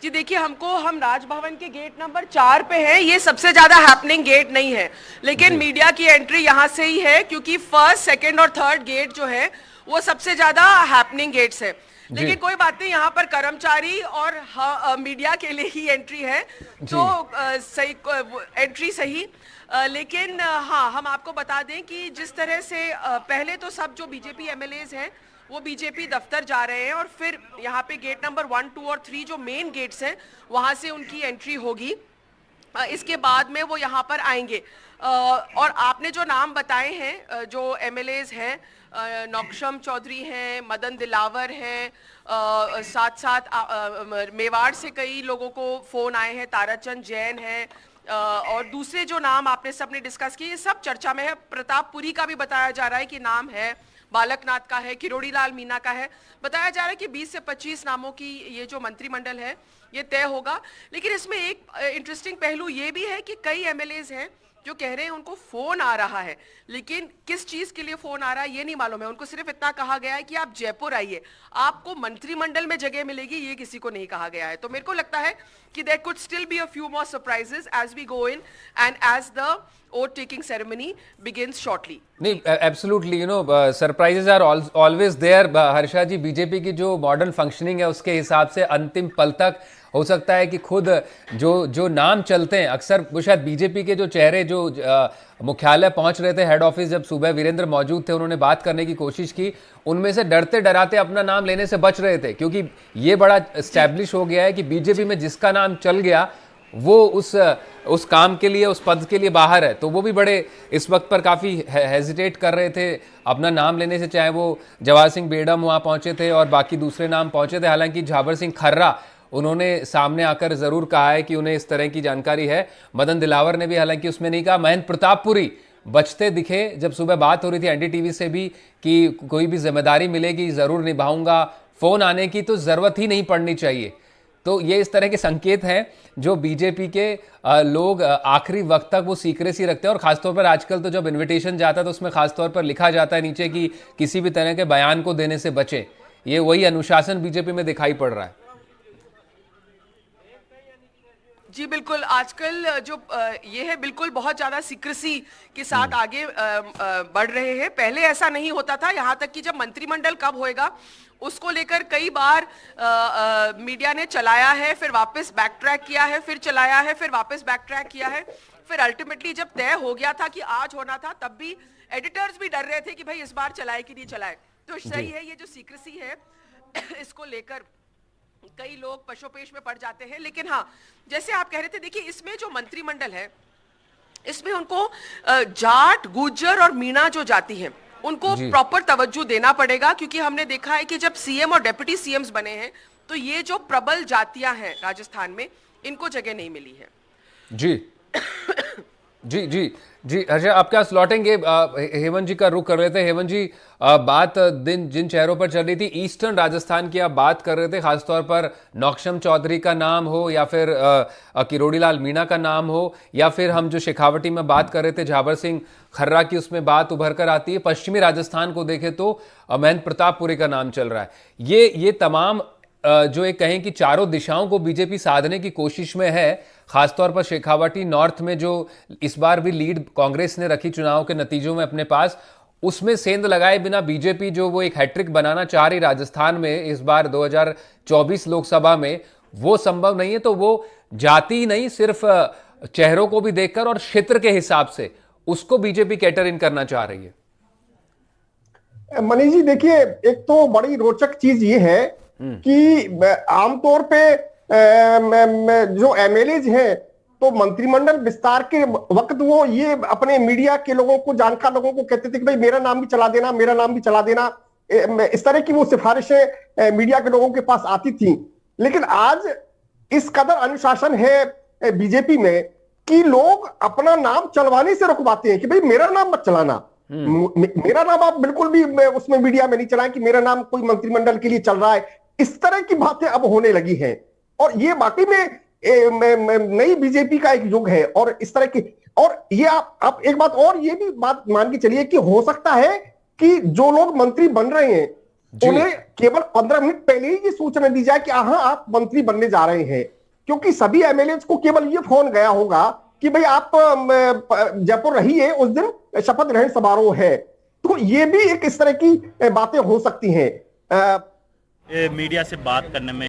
जी देखिए, हम राजभवन के गेट नंबर 4 पे हैं। ये सबसे ज्यादा हैपनिंग गेट नहीं है, लेकिन जी मीडिया की एंट्री यहाँ से ही है, क्योंकि फर्स्ट, सेकंड और थर्ड गेट जो है वो सबसे ज्यादा हैपनिंग गेट्स है। जी लेकिन कोई बात नहीं, यहाँ पर कर्मचारी और मीडिया के लिए ही एंट्री है, तो जी सही एंट्री सही। लेकिन हाँ, हम आपको बता दें कि जिस तरह से पहले तो सब जो बीजेपी एमएलएज हैं वो बीजेपी दफ्तर जा रहे हैं, और फिर यहाँ पे गेट नंबर 1, 2 और 3 जो मेन गेट्स हैं वहाँ से उनकी एंट्री होगी। इसके बाद में वो यहाँ पर आएंगे। और आपने जो नाम बताए हैं, जो एमएलएज हैं, नौक्षम चौधरी हैं, मदन दिलावर हैं, साथ साथ मेवाड़ से कई लोगों को फोन आए हैं, ताराचंद जैन हैं, और दूसरे जो नाम आपने सबने डिस्कस किए, ये सब चर्चा में है। प्रतापपुरी का भी बताया जा रहा है कि नाम है, बालकनाथ का है, किरोड़ी लाल मीना का है। बताया जा रहा है कि 20 से 25 नामों की ये जो मंत्रिमंडल है ये तय होगा। लेकिन इसमें एक इंटरेस्टिंग पहलू ये भी है कि कई एमएलएज हैं जो कह रहे हैं उनको फोन आ रहा है, लेकिन किस चीज के लिए फोन आ रहा है ये नहीं मालूम है। उनको सिर्फ इतना कहा गया है कि आप जयपुर आइए, आपको मंत्रिमंडल में जगह मिलेगी, ये किसी को नहीं कहा गया है। तो मेरे को लगता है कि there could still be a few more surprises as we go in and as the oath taking ceremony begins shortly. नहीं, absolutely, surprises are always there. Harsha ji, BJP की जो मॉडर्न फंक्शनिंग है उसके हिसाब से अंतिम पल तक हो सकता है कि खुद जो नाम चलते हैं, अक्सर वो शायद बीजेपी के जो चेहरे जो मुख्यालय पहुंच रहे थे, हेड ऑफिस, जब सुबह वीरेंद्र मौजूद थे, उन्होंने बात करने की कोशिश की, उनमें से डरते डराते अपना नाम लेने से बच रहे थे, क्योंकि ये बड़ा एस्टैब्लिश हो गया है कि बीजेपी में जिसका नाम चल गया वो उस काम के लिए, उस पद के लिए बाहर है। तो वो भी बड़े इस वक्त पर काफ़ी हेजिटेट कर रहे थे अपना नाम लेने से, चाहे वो जवाहर सिंह बेडम वहाँ पहुँचे थे और बाकी दूसरे नाम पहुँचे थे। हालांकि झावर सिंह खर्रा, उन्होंने सामने आकर ज़रूर कहा है कि उन्हें इस तरह की जानकारी है। मदन दिलावर ने भी हालांकि उसमें नहीं कहा। महेंद्र प्रतापपुरी बचते दिखे जब सुबह बात हो रही थी एनडीटीवी से भी कि कोई भी जिम्मेदारी मिलेगी ज़रूर निभाऊंगा, फ़ोन आने की तो ज़रूरत ही नहीं पड़नी चाहिए। तो ये इस तरह के संकेत हैं जो बीजेपी के लोग आखिरी वक्त तक वो सीक्रेसी रखते हैं। और खासतौर पर आजकल तो जब इनविटेशन जाता है तो उसमें खासतौर पर लिखा जाता है नीचे कि किसी भी तरह के बयान को देने से बचें। ये वही अनुशासन बीजेपी में दिखाई पड़ रहा है। जी बिल्कुल, आजकल जो ये है बिल्कुल बहुत ज्यादा सीक्रेसी के साथ आगे बढ़ रहे हैं। पहले ऐसा नहीं होता था, यहाँ तक कि जब मंत्रिमंडल कब होएगा उसको लेकर कई बार मीडिया ने चलाया है, फिर वापस बैक ट्रैक किया है, फिर चलाया है, फिर वापस बैक ट्रैक किया है। फिर अल्टीमेटली जब तय हो गया था कि आज होना था, तब भी एडिटर्स भी डर रहे थे कि भाई इस बार चलाए कि नहीं चलाए। तो सही है, ये जो सीक्रेसी है इसको लेकर कई लोग पशोपेश में पड़ जाते हैं। लेकिन हाँ, जैसे आप कह रहे थे, देखिए इसमें जो मंत्रिमंडल है इसमें उनको जाट, गुज्जर और मीणा जो जाति हैं उनको प्रॉपर तवज्जो देना पड़ेगा, क्योंकि हमने देखा है कि जब सीएम और डेप्यूटी सीएम्स बने हैं तो ये जो प्रबल जातियां हैं राजस्थान में, इनको जगह नहीं मिली है। जी जी जी जी हर्षा, आप क्या लौटेंगे? हेमंत जी का रुख कर रहे थे। हेमंत जी, बात जिन शहरों पर चल रही थी, ईस्टर्न राजस्थान की आप बात कर रहे थे, खासतौर पर नौक्षम चौधरी का नाम हो या फिर किरोड़ी लाल मीणा का नाम हो, या फिर हम जो शेखावटी में बात कर रहे थे झावर सिंह खर्रा की, उसमें बात उभर कर आती है। पश्चिमी राजस्थान को देखें तो महेंद्र प्रतापपुरी का नाम चल रहा है। ये तमाम जो एक कहें कि चारों दिशाओं को बीजेपी साधने की कोशिश में है। खासतौर पर शेखावटी नॉर्थ में जो इस बार भी लीड कांग्रेस ने रखी चुनाव के नतीजों में अपने पास, उसमें सेंध लगाए बिना बीजेपी जो वो एक हैट्रिक बनाना चाह रही राजस्थान में इस बार 2024 लोकसभा में, वो संभव नहीं है। तो वो जाति नहीं, सिर्फ चेहरों को भी देखकर और क्षेत्र के हिसाब से उसको बीजेपी कैटर इन करना चाह रही है। मनीष जी, देखिए, एक तो बड़ी रोचक चीज ये है कि आमतौर पे जो एमएलएज हैं तो मंत्रिमंडल विस्तार के वक्त वो ये अपने मीडिया के लोगों को, जानकार लोगों को कहते थे कि भाई मेरा नाम भी चला देना, मेरा नाम भी चला देना। इस तरह की वो सिफारिशें मीडिया के लोगों के पास आती थी। लेकिन आज इस कदर अनुशासन है बीजेपी में कि लोग अपना नाम चलवाने से रुकवाते हैं कि भाई मेरा नाम मत चलाना, मेरा नाम आप बिल्कुल भी उसमें मीडिया में नहीं चलाएं कि मेरा नाम कोई मंत्रिमंडल के लिए चल रहा है। इस तरह की बातें अब होने लगी हैं और ये वाकई में नई बीजेपी का एक युग है। और इस तरह की, और ये आप एक बात और ये भी बात मान के चलिए कि हो सकता है कि जो लोग मंत्री बन रहे हैं उन्हें केवल 15 मिनट पहले ही ये सूचना दी जाए कि हाँ आप मंत्री बनने जा रहे हैं, क्योंकि सभी एमएलए को केवल ये फोन गया होगा कि भाई आप जयपुर रहिए, उस दिन शपथ ग्रहण समारोह है। तो ये भी एक इस तरह की बातें हो सकती हैं। मीडिया से बात करने में